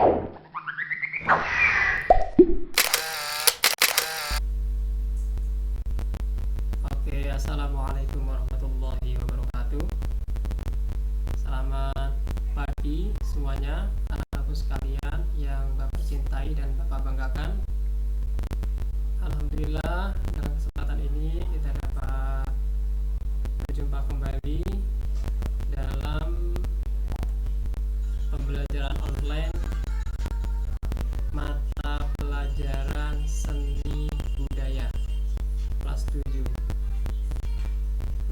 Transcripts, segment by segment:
Oke, assalamualaikum warahmatullahi wabarakatuh. Selamat pagi semuanya, anak-anakku sekalian yang Bapak cintai dan Bapak banggakan. Alhamdulillah, dalam kesempatan ini kita dapat berjumpa kembali dalam pembelajaran online mata pelajaran seni budaya kelas 7.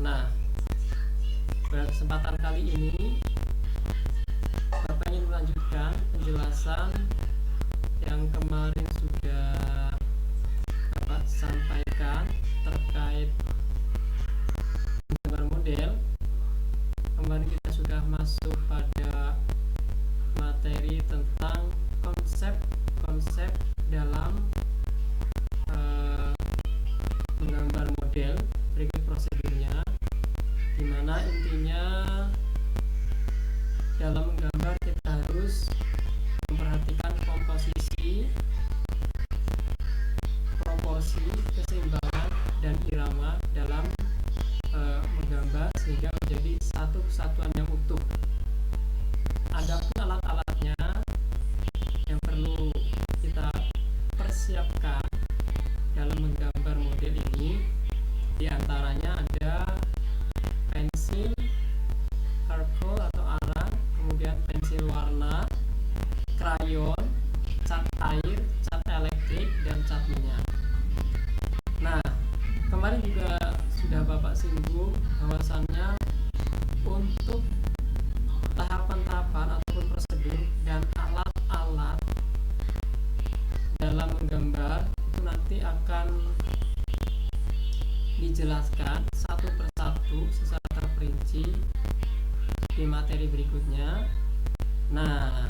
Nah, pada kesempatan kali ini Bapak ingin melanjutkan penjelasan yang kemarin sudah Bapak sampaikan terkait gambar model. Kemarin kita sudah masuk pada materi tentang konsep dalam menggambar model. Berikut prosedurnya, dimana intinya dalam menggambar kita harus memperhatikan komposisi, proporsi, keseimbangan, dan irama dalam menggambar sehingga menjadi satu kesatuan yang utuh. Adapun alat-alatnya yang perlu kita persiapkan dalam menggambar model ini, diantaranya ada pensil, charcoal atau arang, kemudian pensil warna, krayon, cat air, cat elektrik, dan cat minyak. Nah, kemarin juga sudah Bapak singgung bahwasannya untuk tahapan-tahapan ataupun prosedur dan alat-alat dalam menggambar itu nanti akan dijelaskan satu persatu secara terperinci di materi berikutnya. Nah,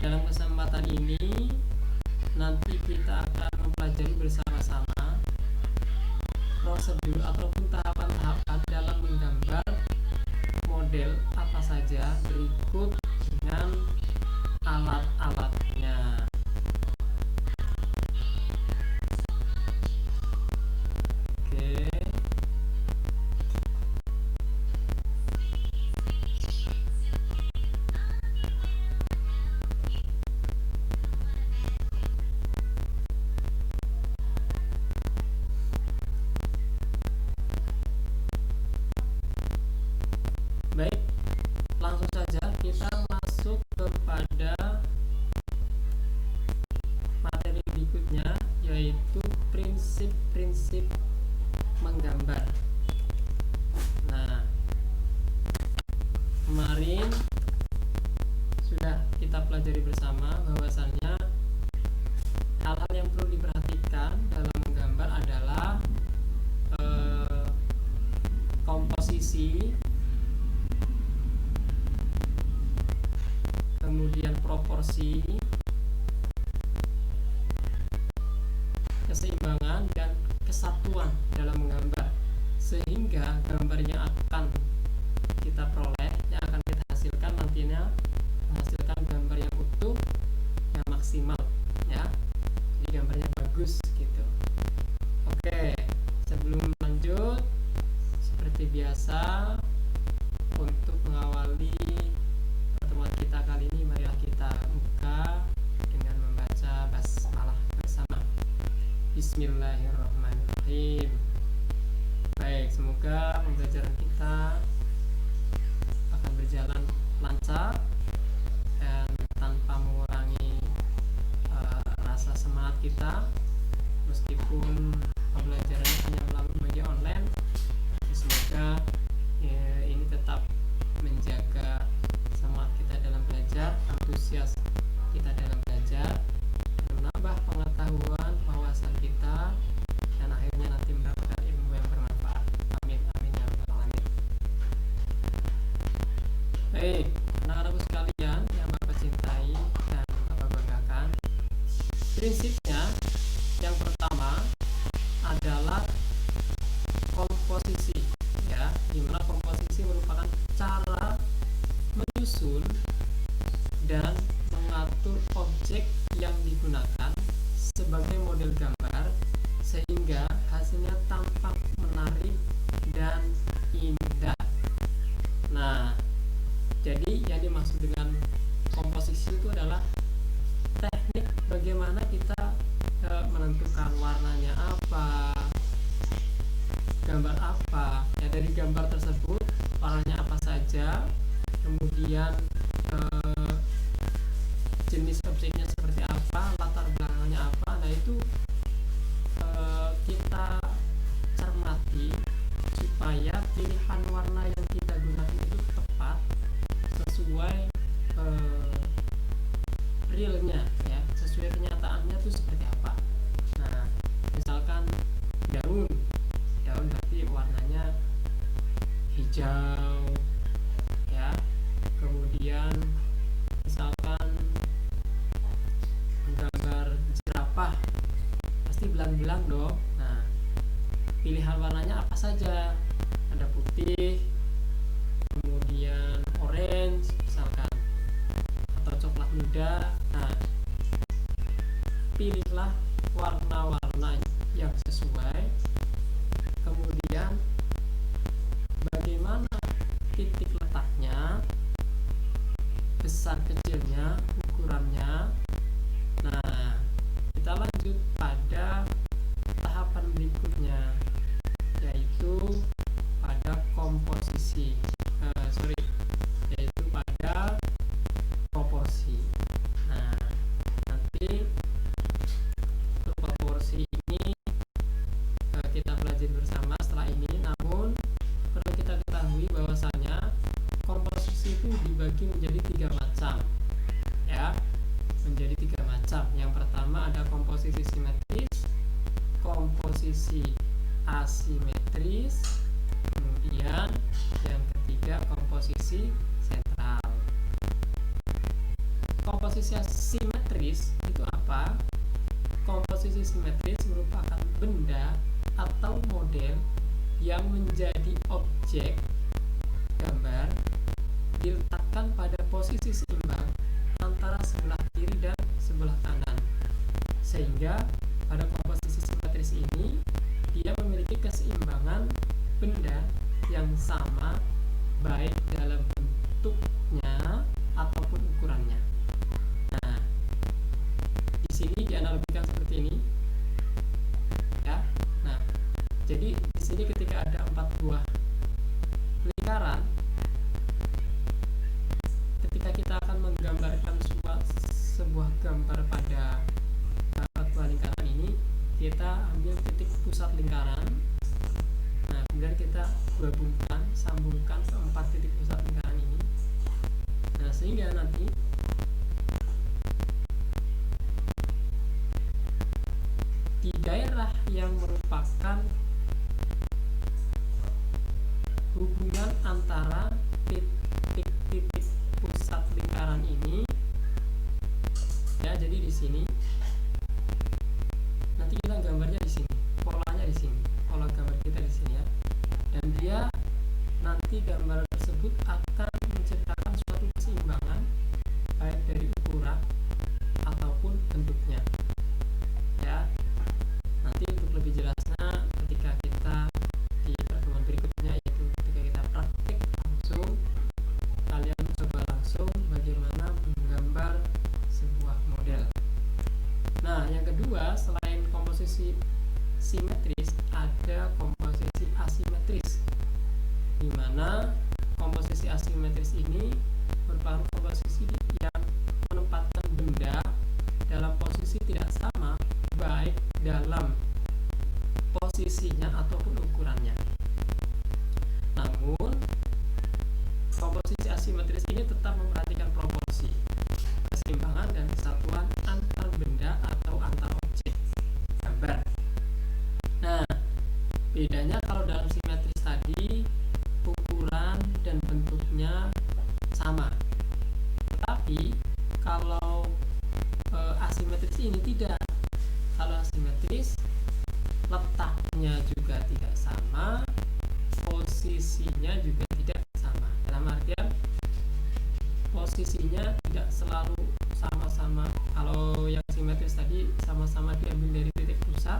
dalam kesempatan ini nanti kita akan mempelajari bersama-sama prosedur ataupun tahapan-tahapan dalam menggambar model apa saja berikut dengan alat-alatnya. Oke. Baik, langsung saja kita masuk kepada materi berikutnya, yaitu prinsip-prinsip menggambar. Nah, kemarin sudah kita pelajari bersama bahwasannya hal-hal yang perlu diperhatikan dalam menggambar adalah komposisi, kemudian proporsi, keseimbangan, dan kesatuan dalam menggambar, sehingga gambar yang akan kita peroleh, yang akan kita hasilkan nantinya menghasilkan gambar yang utuh, yang maksimal, ya. Jadi gambarnya bagus gitu. Oke, sebelum lanjut, seperti biasa, untuk mengawali pertemuan kita kali ini, marilah kita buka dengan membaca basmalah bersama. Bismillahirrahmanirrahim. Baik, semoga pembelajaran kita akan berjalan lancar dan tanpa mengurangi rasa semangat kita, meskipun pembelajarannya hanya melalui media online. Semoga ini tetap menjaga semangat kita dalam belajar, antusias kita dalam belajar, menambah pengetahuan, wawasan kita, dan akhirnya nanti mendapatkan ilmu yang bermanfaat. Amin, amin ya rabbal alamin. Baik, anak-anakku sekalian yang Bapak cintai dan Bapak banggakan, prinsipnya yang pertama adalah komposisi, ya, dimana komposisi merupakan cara menyusun dan mengatur mengatur objek yang digunakan sebagai model gambar sehingga hasilnya tampak menarik dan indah. Nah, jadi yang dimaksud dengan komposisi itu adalah teknik bagaimana kita menentukan warnanya apa, gambar apa, ya dari gambar tersebut warnanya apa saja, kemudian jenis objeknya seperti apa, latar belakangnya apa. Nah itu kita cermati supaya pilihan warna yang kita gunakan itu tepat sesuai realnya, ya sesuai kenyataannya itu seperti apa. Nah misalkan daun berarti warnanya hijau, ya. Kemudian misalkan menggambar jerapah pasti belang-belang dong. Nah pilihan warnanya apa saja, ada putih, kemudian orange misalkan, atau coklat muda. Nah pilihlah warna-warna yang sesuai, kemudian bagaimana titik letaknya, besar kecilnya, ukurannya. Nah kita lanjut pada tahapan berikutnya, yaitu pada komposisi yaitu pada proporsi. Nah nanti untuk proporsi ini kita pelajari bersama setelah ini. Namun perlu kita ketahui bahwasanya komposisi itu dibagi menjadi 3 macam, ya, menjadi 3 macam. Yang pertama ada komposisi simetris, komposisi asimetris, kemudian yang ketiga komposisi sentral. Komposisi simetris itu apa? Komposisi simetris merupakan benda atau model yang menjadi objek gambar diletakkan pada posisi seimbang antara sebelah kiri dan sebelah kanan, sehingga pada komposisi simetris ini dia memiliki keseimbangan benda yang sama baik dalam bentuknya ataupun ukurannya. Nah di sini dianalogikan seperti ini, ya. Nah jadi di sini ketika ada 4 buah lingkaran, ketika kita akan menggambarkan sebuah gambar pada 4 buah lingkaran ini, kita ambil titik pusat lingkaran. Nah kemudian kita sambungkan ke 4 titik pusat lingkaran ini. Nah sehingga nanti di daerah yang merupakan hubungan antara titik-titik pusat lingkaran ini, ya, jadi di sini nanti kita gambarnya di sini, polanya di sini, pola gambar kita di sini, ya. Dan dia nanti gambar tersebut akan menciptakan suatu keseimbangan baik dari ukuran ataupun bentuknya, ya. Nanti untuk lebih jelasnya ketika kita di pertemuan berikutnya, yaitu ketika kita praktik langsung, kalian coba langsung bagaimana menggambar sebuah model. Nah yang kedua, selain komposisi simetris, ada komposisi asimetris, di mana komposisi asimetris ini merupakan komposisi yang menempatkan benda dalam posisi tidak sama baik dalam posisinya ataupun ukurannya. Namun komposisi asimetris ini tetap memperhatikan proporsi, keseimbangan dan kesatuan antar benda atau antar objek gambar. Nah bedanya kalau dalam simetris tadi ukuran dan bentuknya sama, tetapi kalau asimetris ini tidak. Kalau asimetris letaknya juga tidak sama, posisinya juga tidak sama. Dalam artian posisinya tidak selalu sama-sama sama-sama, kalau yang simetris tadi sama-sama diambil dari titik pusat.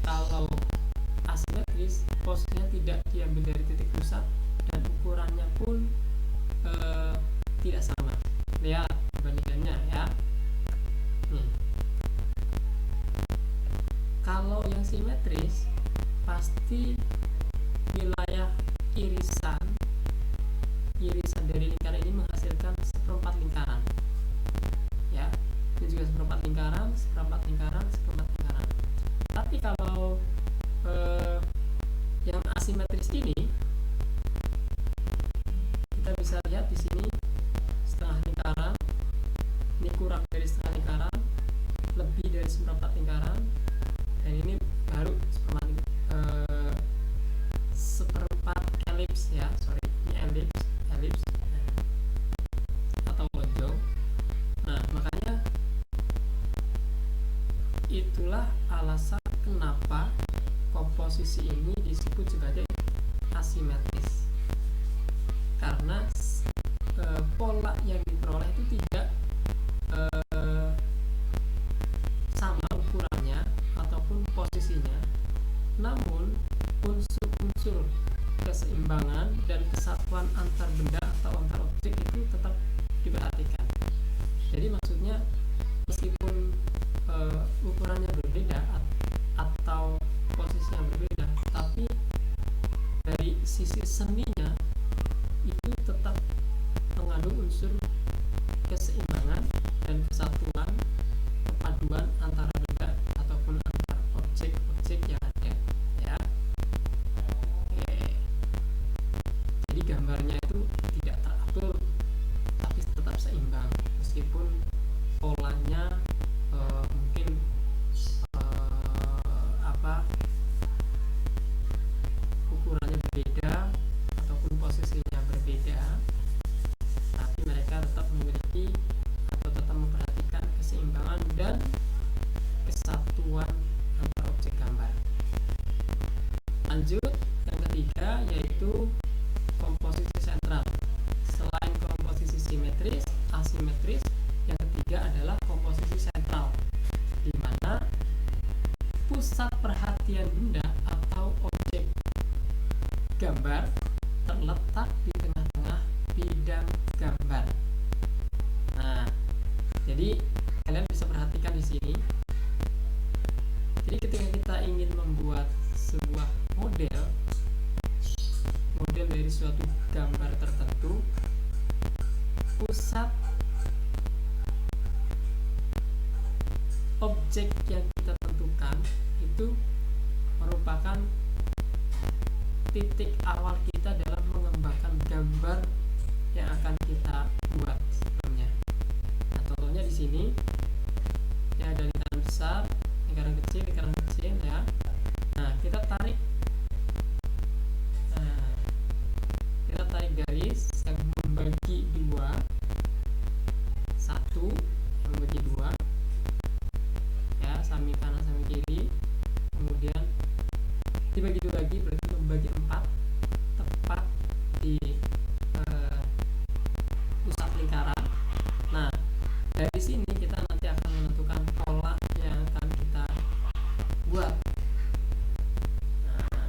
Kalau asimetris posisinya tidak diambil dari titik pusat dan ukurannya pun tidak sama. Lihat perbandingannya ya. Kalau yang simetris pasti wilayah irisan dari lingkaran ini menghasilkan seperempat lingkaran ya. Ini juga seperempat lingkaran. Tapi kalau yang asimetris ini kita bisa lihat di sini setengah lingkaran, ini kurang dari setengah lingkaran, lebih dari seperempat lingkaran, dan ini baru seperempat elips ya, ini elips atau lonjong. Nah, makanya itulah alasan kenapa komposisi ini disebut sebagai asimetris, karena pola yang diperoleh itu tidak sama ukurannya ataupun posisinya, namun unsur-unsur keseimbangan dan kesatuan antar benda atau antar objek itu tetap diperhatikan. Jadi maksudnya meskipun ukurannya berbeda atau posisinya berbeda, tapi dari sisi seninya itu tetap mengandung unsur keseimbangan dan kesatuan, kepaduan antara benda ataupun antar objek-objek yang ada ya. Oke. Jadi gambarnya itu tidak teratur tapi tetap seimbang meskipun polanya mungkin ukurannya berbeda ataupun posisinya berbeda, tapi mereka tetap memiliki atau tetap memperhatikan keseimbangan dan kesatuan antar objek gambar. Lanjut yang ketiga yaitu komposisi sentral. Selain komposisi simetris, asimetris, yang ketiga adalah komposisi sentral, di mana pusat perhatian benda atau objek gambar terletak di tengah-tengah bidang gambar. Nah, jadi kalian bisa perhatikan di sini. Jadi ketika kita ingin membuat sebuah model dari suatu gambar tertentu, pusat objek yang kita tentukan itu merupakan titik awal kita dalam mengembangkan gambar yang akan kita buat sebelumnya. Nah, contohnya di sini ya, ada lingkaran besar, lingkaran kecil ya. Nah, kita tarik garis yang membagi dua, satu yang membagi dua ya, samping kanan samping kiri, kemudian dibagi dua lagi berarti membagi empat, tepat di pusat lingkaran. Nah, dari sini kita nanti akan menentukan pola yang akan kita buat. Nah,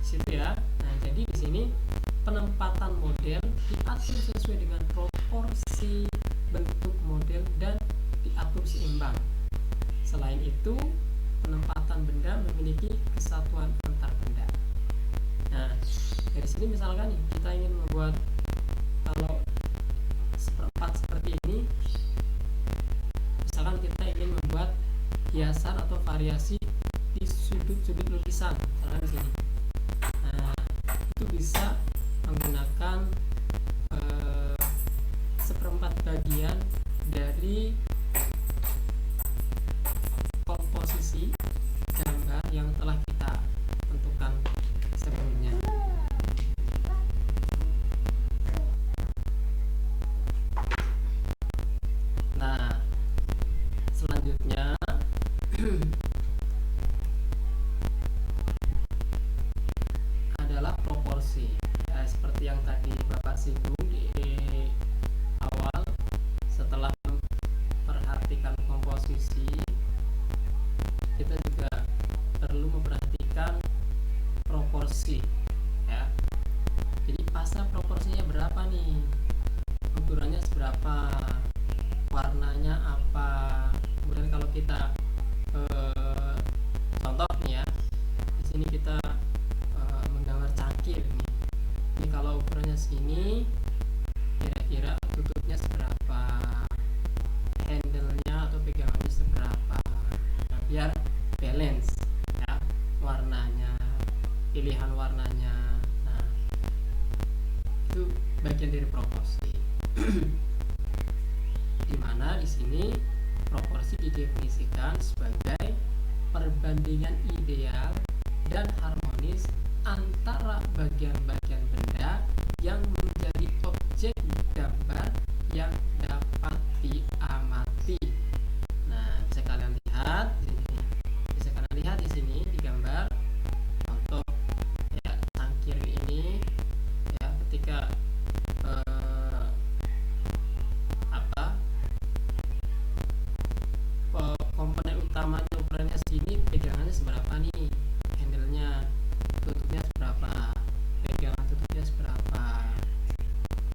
situ ya. Nah, jadi di sini penempatan model diatur sesuai dengan proporsi bentuk model dan diatur seimbang. Selain itu, penempatan benda memiliki kesatuan antar benda. Nah, dari sini misalkan nih, kita ingin membuat kalau seperempat seperti ini, misalkan kita ingin membuat hiasan atau variasi di sudut-sudut lukisan, misalkan di sini. Nah, itu bisa menggunakan seperempat bagian dari komposisi gambar yang telah kita tentukan sebelumnya. Nah, selanjutnya adalah proporsi. Ya, seperti yang tadi Bapak singgung di awal, setelah berapa, warnanya apa. Kemudian kalau kita contoh nih ya, di sini kita menggambar cangkir nih. Ini kalau ukurannya segini, kira-kira tutupnya seberapa, handle-nya atau pegangannya seberapa. Nah, biar balance ya warnanya, pilihan warnanya. Nah, itu bagian dari proporsi. Dimana di sini proporsi didefinisikan sebagai perbandingan ideal dan harmonis antara bagian-bagian benda yang menjadi objek gambar yang dapat diamati. Nah, bisa kalian lihat di sini. Bisa kalian lihat di sini di gambar contoh ya cangkir ini ya, ketika komponen utamanya ukurannya segini, pegangannya seberapa nih, handle-nya, tutupnya seberapa, pegangan tutupnya seberapa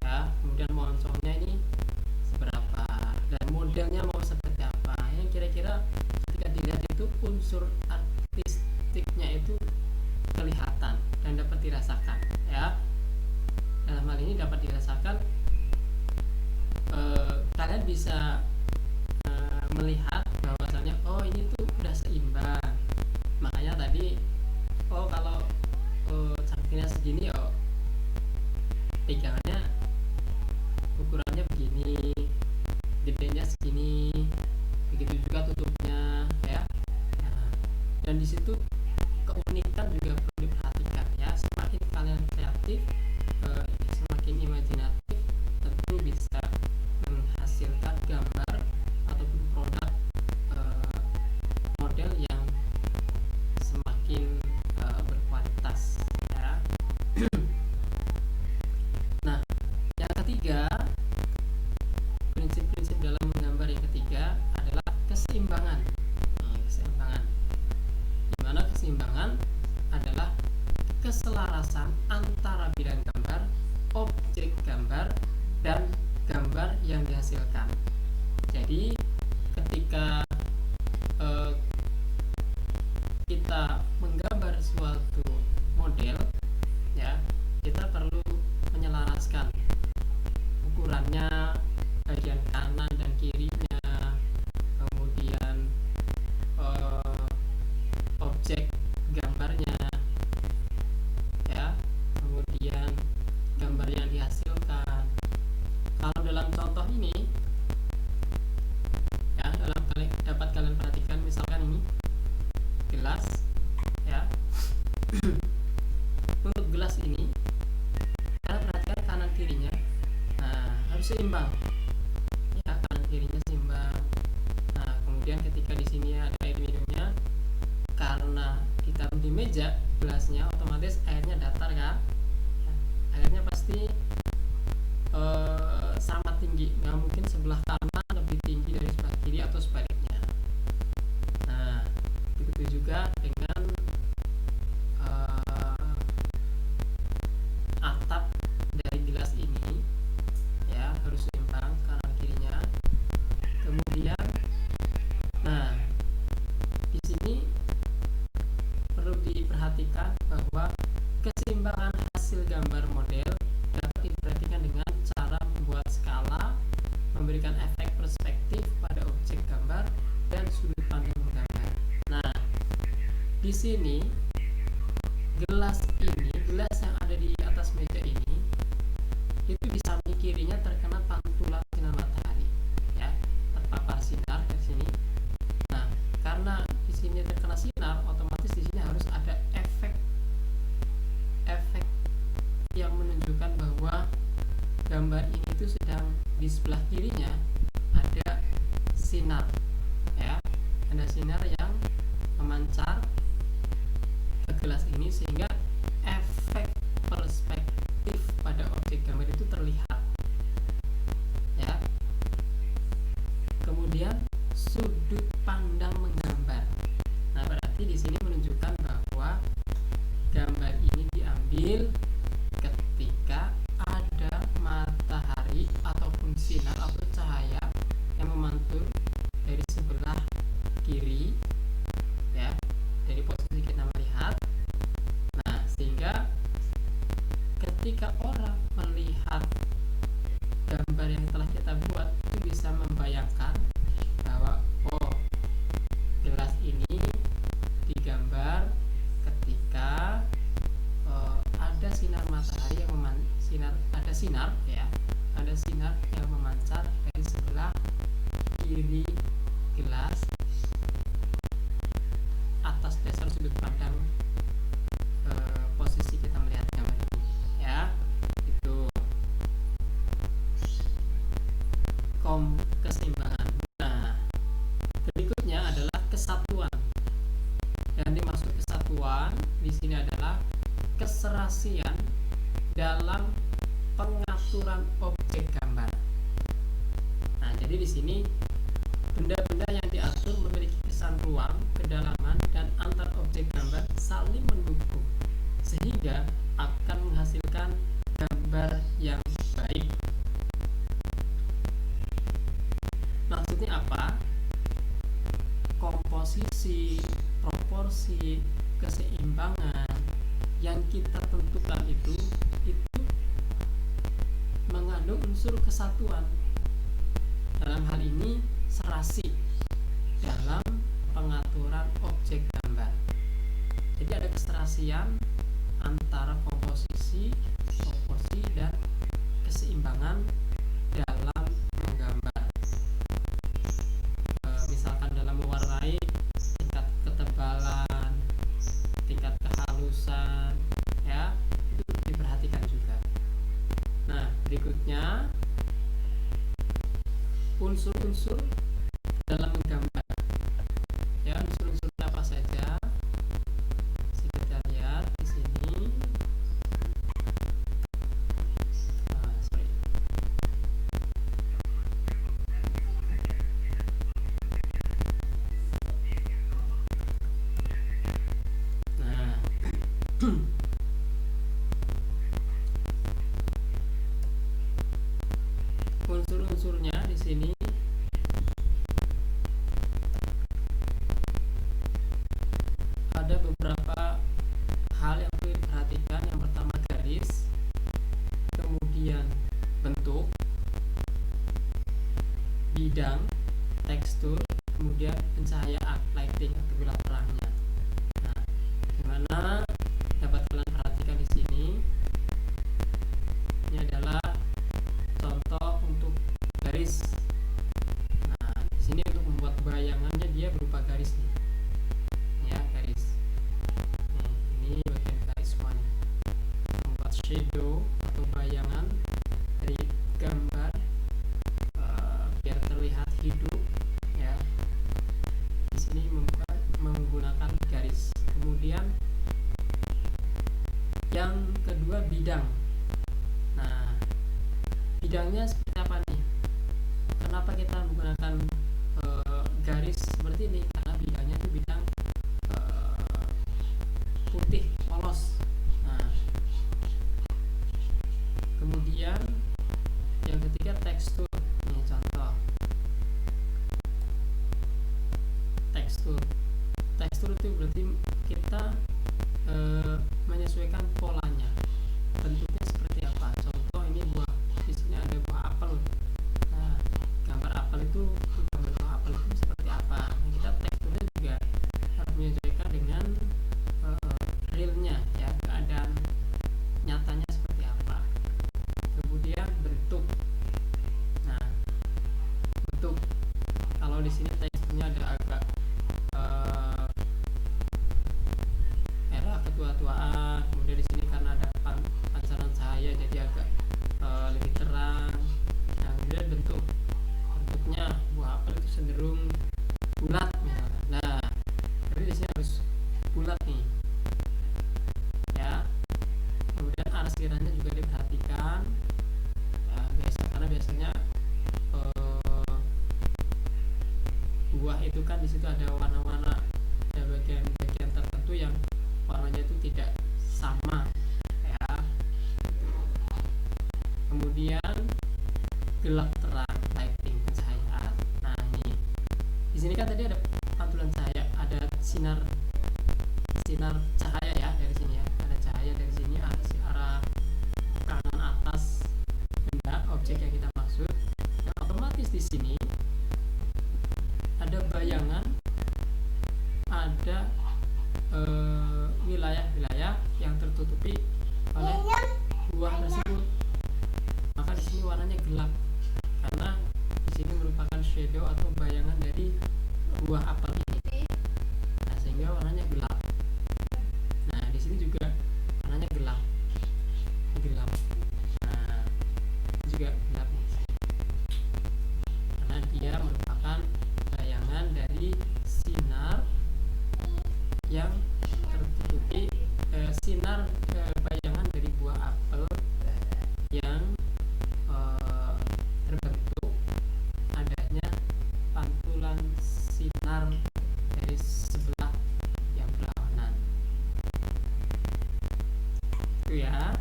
ya, kemudian moncongnya ini seberapa, dan modelnya mau seperti apa. Yang kira-kira ketika dilihat itu unsur artistiknya itu kelihatan dan dapat dirasakan ya. Dalam hal ini dapat dirasakan, kalian bisa melihat bahwasannya oh ini tuh udah seimbang. Makanya tadi kalau cangkirnya segini, pegangannya ukurannya begini, gedenya segini, begitu juga tutupnya ya. Nah, dan di situ keunikan juga perlu diperhatikan ya. Semakin kalian kreatif, semakin imajinatif, tentu bisa menghasilkan gambar ataupun produk model yang semakin berkualitas ya. Nah, yang ketiga, prinsip-prinsip dalam menggambar yang ketiga adalah keseimbangan. Keseimbangan, dimana keseimbangan adalah keselarasan antara bidang gambar, objek gambar, dan gambar yang dihasilkan. Jadi ketika kita menggambar suatu model ya, kita perlu menyelaraskan ukurannya, bagian kanan dan kirinya, kemudian objek gambarnya ya, kemudian gambar yang dihasilkan. Kalau dalam contoh ini ya, dapat kalian perhatikan, misalkan ini gelas ya. Untuk gelas ini kalian perhatikan kanan kirinya, nah harus seimbang ya, kanan kirinya seimbang. Nah, kemudian ketika di sini ada air minumnya, karena ditaruh di meja gelasnya, otomatis airnya datar kan, airnya pasti sama tinggi, nggak mungkin sebelah kanan lebih tinggi dari sebelah kiri atau sebaliknya. Nah, begitu juga dengan atap dari gelas ini ya, harus seimbang kanan kirinya. Kemudian, nah di sini perlu diperhatikan bahwa keseimbangan hasil gambar model dapat diperhatikan dengan cara membuat skala, memberikan efek perspektif pada objek gambar, dan sudut pandang menggambar. Nah, di sini gelas yang ada di atas meja ini, itu di samping kirinya terkena pantulan sinar matahari ya, terpapar sinar ke sini. Nah, karena di sini terkena sinar, otomatis di sini harus ada efek yang menunjukkan bahwa gambar ini itu sedang di sebelah kirinya ada sinar ya, ada sinar yang memancar ke gelas ini, sehingga efek perspektif pada objek gambar itu terlihat ya. Kemudian sudut pandang menggambar. Nah, berarti di sini menunjukkan bahwa gambar ini diambil ketika ada matahari ataupun sinar bisa membayangkan bahwa gelas ini digambar ketika ada sinar matahari yang ada sinar yang memancar dari sebelah kiri gelas atas dasar sudut pandang posisi kita melihat gambar ini, ya. Itu keseimbangan. Nah, berikutnya adalah kesatuan. Yang dimaksud kesatuan di sini adalah keserasian dalam pengaturan objek gambar. Nah, jadi di sini benda-benda yang diatur memiliki kesan ruang, kedalaman, dan antar objek gambar saling mendukung sehingga akan menghasilkan gambar yang baik. Maksudnya apa? Komposisi, proporsi, keseimbangan yang kita tentukan itu mengandung unsur kesatuan. Dalam hal ini serasi dalam pengaturan objek gambar. Jadi ada keserasian antara komposisi, proporsi, dan keseimbangan dalam menggambar. Misalkan dalam mewarnai, tingkat ketebalan, tingkat kehalusan, ya, itu diperhatikan juga. Nah, berikutnya unsur-unsur dalam menggambar, ya, unsur-unsur apa saja? Kita lihat di sini. Nah, unsur-unsurnya di sini ada beberapa hal yang perlu diperhatikan. Yang pertama garis, kemudian bentuk, bidang, tekstur, kemudian pencahayaan, lighting atau gelap terangnya. Nah, gimana dapat kalian perhatikan di sini? Ini adalah contoh untuk garis. Nah, di sini untuk membuat bayangannya dia berupa garis nih. Ya, garis. Ini bagian garis semua nih. Membuat shadow atau bayangan dari gambar biar terlihat hidup, ya. Di sini menggunakan garis. Kemudian yang kedua bidang. Nah, bidangnya seperti apa nih? Kenapa kita menggunakan garis seperti ini? Karena bidangnya itu bidang putih polos. Nah, kemudian yang ketiga tekstur. Ini contoh tekstur. Tekstur itu berarti kita menyesuaikan polanya. Bentuknya seperti apa? Contoh ini buah. Di sini ada buah apel. Nah, gambar apel itu seperti apa? Nah, kita teksturnya juga harus menyesuaikan dengan realnya, ya, keadaan nyatanya seperti apa. Kemudian bentuk. Nah, bentuk. Kalau di sini teksturnya ada agak merah ketua-tuaan. Kemudian di sini karena ada pancaran cahaya jadi agak lebih terang. Nah, kemudian bentuknya buah apel itu cenderung bulat misalnya. Nah, jadi di sini harus bulat nih, ya. Kemudian arsirannya juga diperhatikan, ya, karena biasanya buah itu kan di situ ada warna-warna, ada bagian-bagian tertentu yang warnanya itu tidak sama, ya. Kemudian gelap terang, lighting, pencahayaan. Nah, ini di sini kan tadi ada pantulan cahaya, ada sinar cahaya, ya, dari sini, ya, ada cahaya dari sini arah kanan atas benda objek yang kita maksud. Nah, otomatis di sini ada bayangan, ada wilayah-wilayah yang tertutupi oleh buah tersebut. Maka di sini warnanya gelap karena di sini merupakan shadow atau bayangan dari buah apel ini. Nah, sehingga warnanya gelap. Nah, di sini juga warnanya gelap. Nah, juga gelap nih. Karena dia merupakan bayangan dari sinar yang tertutupi bayangan dari buah apel yang terbentuk adanya pantulan sinar dari sebelah yang berlawanan. Itu ya,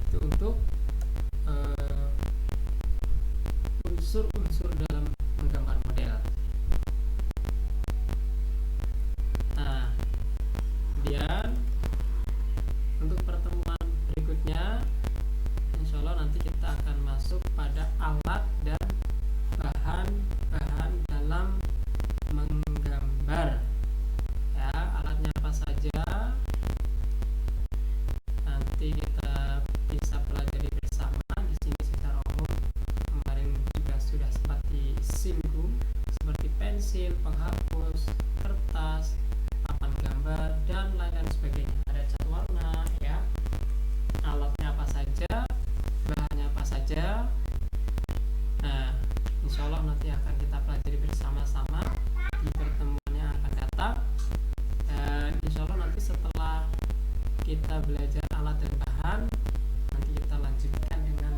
itu untuk unsur-unsur dalam menggambar model. Nah, kemudian untuk pertemuan berikutnya, insya Allah nanti kita akan masuk pada alat dan bahan-bahan dalam menggambar. Ya, alatnya apa saja nanti kita bisa pelajari bersama. Di sini secara umum kemarin juga sudah sempat disinggung, seperti pensil, penghapus, kertas, papan gambar, dan lain-lain sebagainya. Ada cat warna, ya. Alatnya apa saja, bahannya apa saja. Nah, insya Allah nanti akan kita pelajari bersama-sama di pertemuan yang akan datang. Dan insya Allah nanti setelah kita belajar alat dan bahan, nanti kita lanjutkan dengan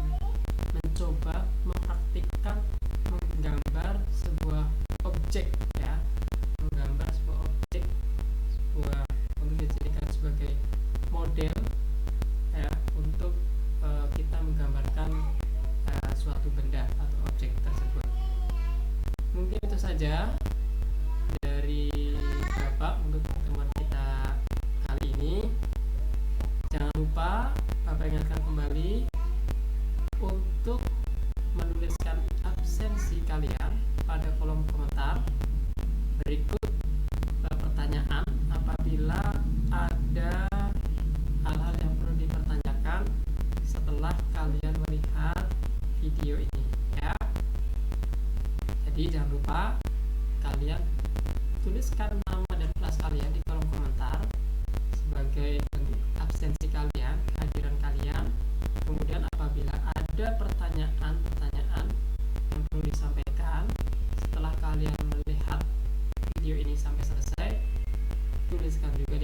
mencoba mempraktikkan menggambar sebuah objek, ya, menggambar sebuah objek, untuk dijadikan sebagai model, ya, untuk kita menggambarkan suatu benda atau objek tersebut. Mungkin itu saja dari Bapak untuk pertemuan kita kali ini. Jangan lupa Bapak ingatkan kembali untuk menuliskan absensi kalian pada kolom komentar. Berikut pertanyaan, apabila ada hal-hal yang perlu dipertanyakan setelah kalian melihat video ini, ya. Jadi jangan lupa kalian tuliskan nama dan kelas kalian di kolom komentar sebagai bentuk absensi kalian, kehadiran kalian. Kemudian apabila ada pertanyaan yang perlu disampaikan setelah kalian melihat video ini sampai selesai, tuliskan juga di